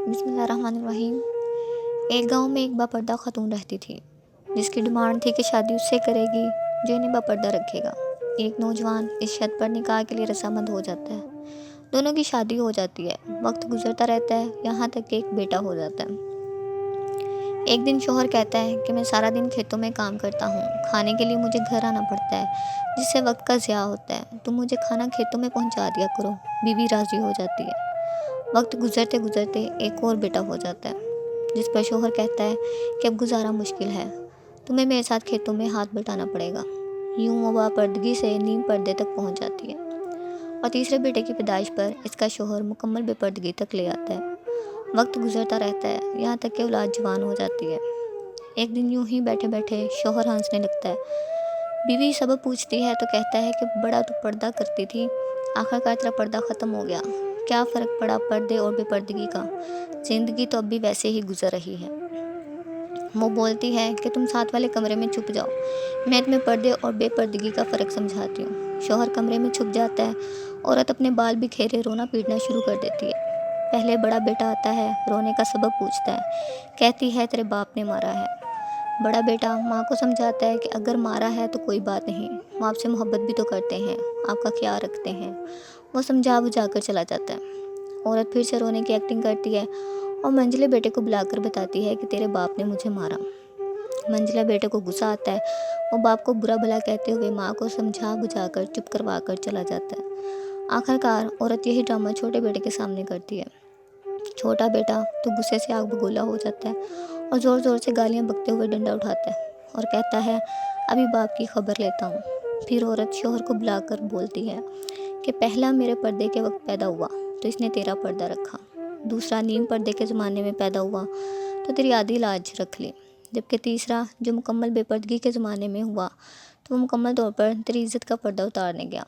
بسم اللہ الرحمن الرحیم۔ ایک گاؤں میں ایک باپردہ خاتون رہتی تھی، جس کی ڈیمانڈ تھی کہ شادی اس سے کرے گی جو انہیں باپردہ رکھے گا۔ ایک نوجوان اس شرط پر نکاح کے لیے رضامند ہو جاتا ہے۔ دونوں کی شادی ہو جاتی ہے، وقت گزرتا رہتا ہے، یہاں تک کہ ایک بیٹا ہو جاتا ہے۔ ایک دن شوہر کہتا ہے کہ میں سارا دن کھیتوں میں کام کرتا ہوں، کھانے کے لیے مجھے گھر آنا پڑتا ہے، جس سے وقت کا ضیاع ہوتا ہے، تم مجھے کھانا کھیتوں میں پہنچا دیا کرو۔ بیوی راضی ہو جاتی ہے۔ وقت گزرتے گزرتے ایک اور بیٹا ہو جاتا ہے، جس پر شوہر کہتا ہے کہ اب گزارا مشکل ہے، تمہیں میرے ساتھ کھیتوں میں ہاتھ بٹانا پڑے گا۔ یوں وہ باپردگی سے نیم پردے تک پہنچ جاتی ہے، اور تیسرے بیٹے کی پیدائش پر اس کا شوہر مکمل بے پردگی تک لے آتا ہے۔ وقت گزرتا رہتا ہے، یہاں تک کہ اولاد جوان ہو جاتی ہے۔ ایک دن یوں ہی بیٹھے بیٹھے شوہر ہنسنے لگتا ہے۔ بیوی سبب پوچھتی ہے تو کہتا ہے کہ بڑا تو پردہ کرتی تھی، آخرکار تیرا پردہ ختم ہو گیا، کیا فرق پڑا پردے اور بے پردگی کا، زندگی تو اب بھی ویسے ہی گزر رہی ہے۔ وہ بولتی ہے کہ تم ساتھ والے کمرے میں چھپ جاؤ، میں تمہیں پردے اور بے پردگی کا فرق سمجھاتی ہوں۔ شوہر کمرے میں چھپ جاتا ہے، عورت اپنے بال بکھیرے رونا پیٹنا شروع کر دیتی ہے۔ پہلے بڑا بیٹا آتا ہے، رونے کا سبب پوچھتا ہے، کہتی ہے تیرے باپ نے مارا ہے۔ بڑا بیٹا ماں کو سمجھاتا ہے کہ اگر مارا ہے تو کوئی بات نہیں، وہ آپ سے محبت بھی تو کرتے ہیں، آپ کا خیال رکھتے ہیں۔ وہ سمجھا بجھا کر چلا جاتا ہے۔ عورت پھر سے رونے کی ایکٹنگ کرتی ہے اور منجلے بیٹے کو بلا کر بتاتی ہے کہ تیرے باپ نے مجھے مارا۔ منجلے بیٹے کو غصہ آتا ہے، وہ باپ کو برا بھلا کہتے ہوئے ماں کو سمجھا بجھا کر چپ کروا کر چلا جاتا ہے۔ آخرکار عورت یہی ڈرامہ چھوٹے بیٹے کے سامنے کرتی ہے۔ چھوٹا بیٹا تو غصے سے آگ بگولا ہو جاتا ہے اور زور زور سے گالیاں بکتے ہوئے ڈنڈا اٹھاتا ہے اور کہتا ہے ابھی باپ کی خبر لیتا ہوں۔ پھر عورت شوہر کو بلا کر بولتی ہے کہ پہلا میرے پردے کے وقت پیدا ہوا تو اس نے تیرا پردہ رکھا، دوسرا نیم پردے کے زمانے میں پیدا ہوا تو تیری آدھی لاج رکھ لی، جبکہ تیسرا جو مکمل بے پردگی کے زمانے میں ہوا تو وہ مکمل طور پر تیری عزت کا پردہ اتارنے گیا۔